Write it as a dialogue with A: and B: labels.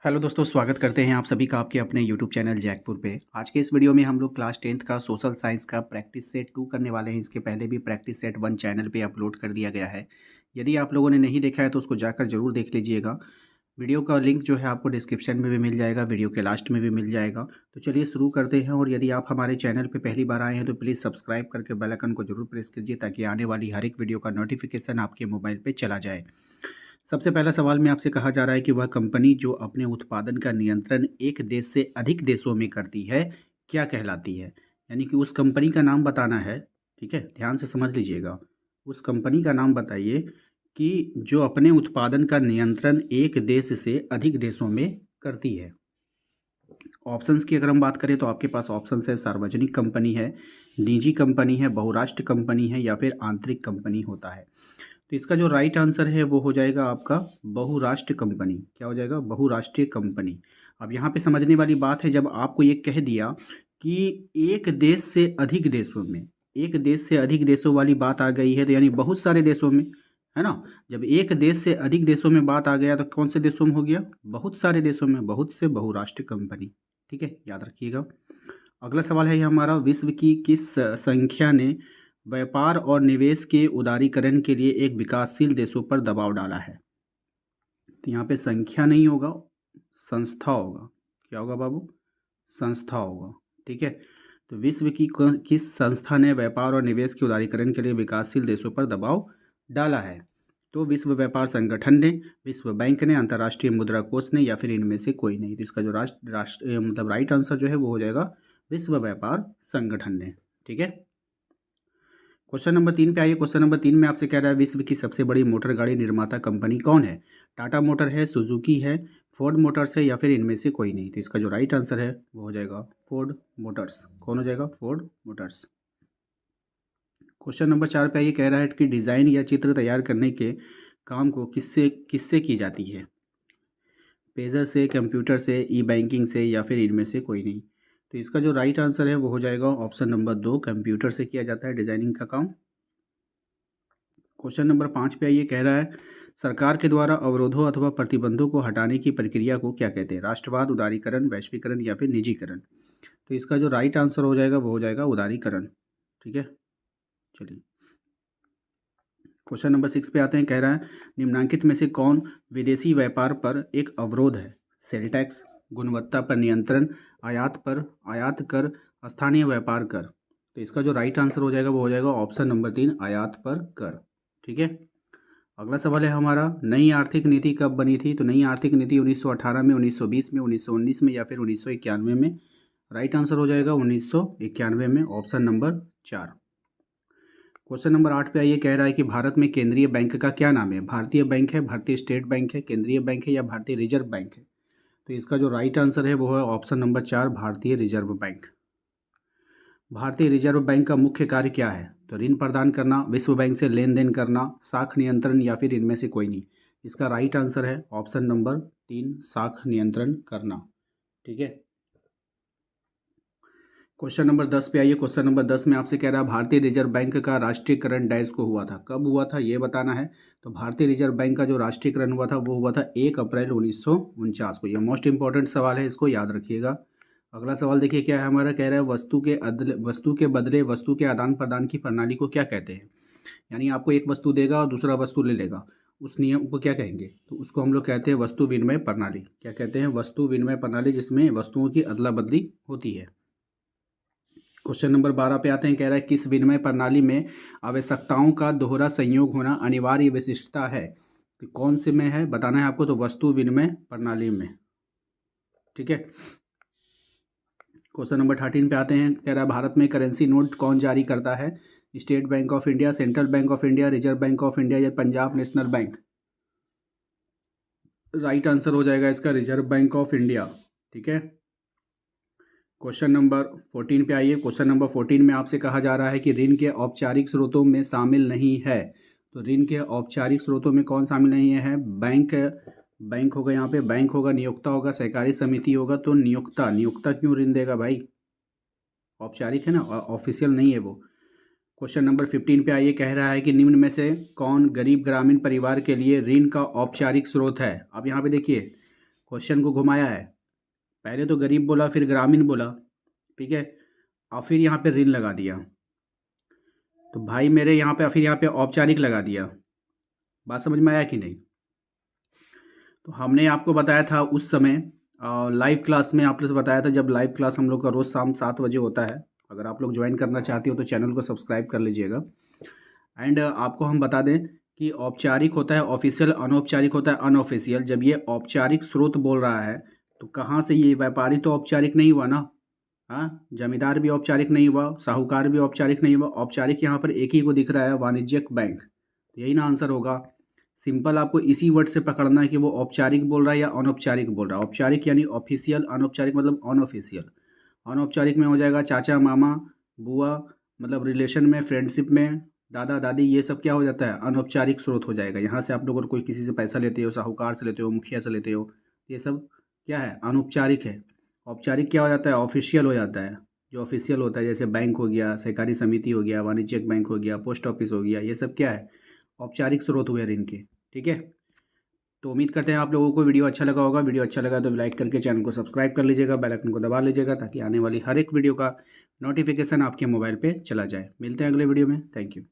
A: Hello दोस्तों, स्वागत करते हैं आप सभी का आपके अपने यूट्यूब चैनल जैकपुर पे। आज के इस वीडियो में हम लोग क्लास 10th का सोशल साइंस का प्रैक्टिस सेट 2 करने वाले हैं। इसके पहले भी प्रैक्टिस सेट 1 चैनल पे अपलोड कर दिया गया है। यदि आप लोगों ने नहीं देखा है तो उसको जाकर ज़रूर देख लीजिएगा। वीडियो का लिंक जो है आपको डिस्क्रिप्शन में भी मिल जाएगा, वीडियो के लास्ट में भी मिल जाएगा। तो चलिए शुरू करते हैं। और यदि आप हमारे चैनल पर पहली बार आए हैं तो प्लीज़ सब्सक्राइब करके बेल आइकन को जरूर प्रेस कीजिए ताकि आने वाली हर एक वीडियो का नोटिफिकेशन आपके मोबाइल पर चला जाए। सबसे पहला सवाल में आपसे कहा जा रहा है कि वह कंपनी जो अपने उत्पादन का नियंत्रण एक देश से अधिक देशों में करती है, क्या कहलाती है? यानी कि उस कंपनी का नाम बताना है। ठीक है, ध्यान से समझ लीजिएगा। उस कंपनी का नाम बताइए कि जो अपने उत्पादन का नियंत्रण एक देश से अधिक देशों में करती है। ऑप्शंस की अगर हम बात करें तो आपके पास ऑप्शंस है, सार्वजनिक कंपनी है, निजी कंपनी है, बहुराष्ट्र कंपनी है या फिर आंतरिक कंपनी होता है। तो इसका जो राइट आंसर है वो हो जाएगा आपका बहुराष्ट्र कंपनी। क्या हो जाएगा? बहुराष्ट्रीय कंपनी। अब यहाँ पे समझने वाली बात है, जब आपको ये कह दिया कि एक देश से अधिक देशों में, एक देश से अधिक देशों वाली बात आ गई है तो यानी बहुत सारे देशों में, है ना। जब एक देश से अधिक देशों में बात आ गया तो कौन से देशों में हो गया? बहुत सारे देशों में, बहुत से बहुराष्ट्रीय कंपनी। ठीक है, याद रखिएगा। अगला सवाल है ये हमारा, विश्व की किस संख्या ने व्यापार और निवेश के उदारीकरण के लिए एक विकासशील देशों पर दबाव डाला है? तो यहाँ पे संख्या नहीं होगा, संस्था होगा। क्या होगा बाबू? संस्था होगा। ठीक है, तो विश्व की किस संस्था ने व्यापार और निवेश के उदारीकरण के लिए विकासशील देशों पर दबाव डाला है? तो विश्व व्यापार संगठन ने, विश्व बैंक ने, अंतर्राष्ट्रीय मुद्रा कोष ने या फिर इनमें से कोई नहीं। तो इसका जो राष्ट्र मतलब राइट आंसर जो है वो हो जाएगा विश्व व्यापार संगठन ने। ठीक है, क्वेश्चन नंबर 3 पे आइए। क्वेश्चन नंबर 3 में आपसे कह रहा है विश्व की सबसे बड़ी मोटर गाड़ी निर्माता कंपनी कौन है? टाटा मोटर है, सुजुकी है, फोर्ड मोटर्स है या फिर इनमें से कोई नहीं। तो इसका जो राइट आंसर है वो हो जाएगा फोर्ड मोटर्स। कौन हो जाएगा? Ford Motors. क्वेश्चन नंबर 4 पे आइए, कह रहा है कि डिज़ाइन या चित्र तैयार करने के काम को किससे किससे की जाती है? पेजर से, कंप्यूटर से, ई बैंकिंग से या फिर इनमें से कोई नहीं। तो इसका जो राइट आंसर है वो हो जाएगा ऑप्शन नंबर 2, कंप्यूटर से किया जाता है डिज़ाइनिंग का काम। क्वेश्चन नंबर 5 पे आइए, कह रहा है सरकार के द्वारा अवरोधों अथवा प्रतिबंधों को हटाने की प्रक्रिया को क्या कहते हैं? राष्ट्रवाद, उदारीकरण, वैश्वीकरण या फिर निजीकरण। तो इसका जो राइट आंसर हो जाएगा वो हो जाएगा उदारीकरण। ठीक है, चलिए क्वेश्चन नंबर 6 पे आते हैं। कह रहा है निम्नलिखित में से कौन विदेशी व्यापार पर एक अवरोध है? सेल टैक्स, गुणवत्ता पर नियंत्रण, आयात पर आयात कर, स्थानीय व्यापार कर। तो इसका जो राइट आंसर हो जाएगा वो हो जाएगा ऑप्शन नंबर 3, आयात पर कर। ठीक है, अगला सवाल है हमारा, नई आर्थिक नीति कब बनी थी? तो नई आर्थिक नीति 1918 में, 1920 में, 1919 में या फिर 1991 में। राइट आंसर हो जाएगा 1991 में, ऑप्शन नंबर 4। क्वेश्चन नंबर 8 पे आइए, कह रहा है कि भारत में केंद्रीय बैंक का क्या नाम है? भारतीय बैंक है, भारतीय स्टेट बैंक है, केंद्रीय बैंक है या भारतीय रिजर्व बैंक है। तो इसका जो राइट आंसर है वो है ऑप्शन नंबर 4, भारतीय रिजर्व बैंक। भारतीय रिजर्व बैंक का मुख्य कार्य क्या है? तो ऋण प्रदान करना, विश्व बैंक से लेन देन करना, साख नियंत्रण या फिर इनमें से कोई नहीं। इसका राइट आंसर है ऑप्शन नंबर 3, साख नियंत्रण करना। ठीक है, क्वेश्चन नंबर 10 पे आइए। क्वेश्चन नंबर 10 में आपसे कह रहा है भारतीय रिजर्व बैंक का राष्ट्रीयकरण डैश को हुआ था? कब हुआ था ये बताना है। तो भारतीय रिजर्व बैंक का जो राष्ट्रीयकरण हुआ था वो हुआ था 1 अप्रैल 1949 को। यह मोस्ट इंपॉर्टेंट सवाल है, इसको याद रखिएगा। अगला सवाल देखिए क्या है हमारा, कह रहा है वस्तु के बदले वस्तु के आदान प्रदान की प्रणाली को क्या कहते हैं? यानी आपको एक वस्तु देगा और दूसरा वस्तु ले लेगा, उस नियम को क्या कहेंगे? तो उसको हम लोग कहते हैं वस्तु विनिमय प्रणाली। क्या कहते हैं? वस्तु विनिमय प्रणाली, जिसमें वस्तुओं की अदला बदली होती है। क्वेश्चन नंबर 12 पे आते हैं। कह रहा है किस विनिमय प्रणाली में आवश्यकताओं का दोहरा संयोग होना अनिवार्य विशिष्टता है? तो कौन से में है बताना है आपको। तो वस्तु विनिमय प्रणाली में। ठीक है, क्वेश्चन नंबर 13 पे आते हैं। कह रहा है भारत में करेंसी नोट कौन जारी करता है? State Bank of India, Central Bank of India, Reserve Bank of India या Punjab National Bank. Right answer हो जाएगा इसका रिजर्व बैंक ऑफ इंडिया। ठीक है, क्वेश्चन नंबर 14 पे आइए। क्वेश्चन नंबर 14 में आपसे कहा जा रहा है कि ऋण के औपचारिक स्रोतों में शामिल नहीं है। तो ऋण के औपचारिक स्रोतों में कौन शामिल नहीं है? बैंक, बैंक होगा, यहाँ पे बैंक होगा, नियोक्ता होगा, सहकारी समिति होगा। तो नियोक्ता, नियोक्ता क्यों ऋण देगा भाई? औपचारिक है ना, ऑफिशियल नहीं है वो। क्वेश्चन नंबर 15 पे आइए। कह रहा है कि निम्न में से कौन गरीब ग्रामीण परिवार के लिए ऋण का औपचारिक स्रोत है? अब यहाँ पे देखिए, क्वेश्चन को घुमाया है। पहले तो गरीब बोला, फिर ग्रामीण बोला, ठीक है, और फिर यहाँ पे ऋण लगा दिया। तो भाई मेरे यहाँ पे फिर यहाँ पे औपचारिक लगा दिया। बात समझ में आया कि नहीं? तो हमने आपको बताया था उस समय लाइव क्लास में, आप लोग से बताया था, जब लाइव क्लास हम लोग का रोज़ शाम 7 बजे होता है। अगर आप लोग ज्वाइन करना चाहते हो तो चैनल को सब्सक्राइब कर लीजिएगा। एंड आपको हम बता दें कि औपचारिक होता है ऑफिशियल, अनौपचारिक होता है अनऑफिशियल। जब ये औपचारिक स्रोत बोल रहा है तो कहाँ से, ये व्यापारी तो औपचारिक नहीं हुआ ना। हाँ, जमींदार भी औपचारिक नहीं हुआ, साहूकार भी औपचारिक नहीं हुआ। औपचारिक यहाँ पर एक ही को दिख रहा है, वाणिज्यिक बैंक। यही ना आंसर होगा। सिंपल आपको इसी वर्ड से पकड़ना है कि वो औपचारिक बोल रहा है या अनौपचारिक बोल रहा है। औपचारिक यानी ऑफिशियल, अनौपचारिक मतलब अनऑफिशियल। अनौपचारिक में हो जाएगा चाचा मामा बुआ, मतलब रिलेशन में, फ्रेंडशिप में, दादा दादी, ये सब क्या हो जाता है, अनौपचारिक स्रोत हो जाएगा। यहाँ से आप लोग अगर कोई किसी से पैसा लेते हो, साहूकार से लेते हो, मुखिया से लेते हो, ये सब क्या है, अनौपचारिक है। औपचारिक क्या हो जाता है, ऑफिशियल हो जाता है। जो ऑफिशियल होता है, जैसे बैंक हो गया, सहकारी समिति हो गया, वाणिज्यिक बैंक हो गया, पोस्ट ऑफिस हो गया, ये सब क्या है, औपचारिक स्रोत हुए ऋण के। ठीक है, तो उम्मीद करते हैं आप लोगों को वीडियो अच्छा लगा होगा। वीडियो अच्छा लगा तो लाइक करके चैनल को सब्सक्राइब कर लीजिएगा, बेल आइकन को दबा लीजिएगा, ताकि आने वाली हर एक वीडियो का नोटिफिकेशन आपके मोबाइल पे चला जाए। मिलते हैं अगले वीडियो में। Thank you.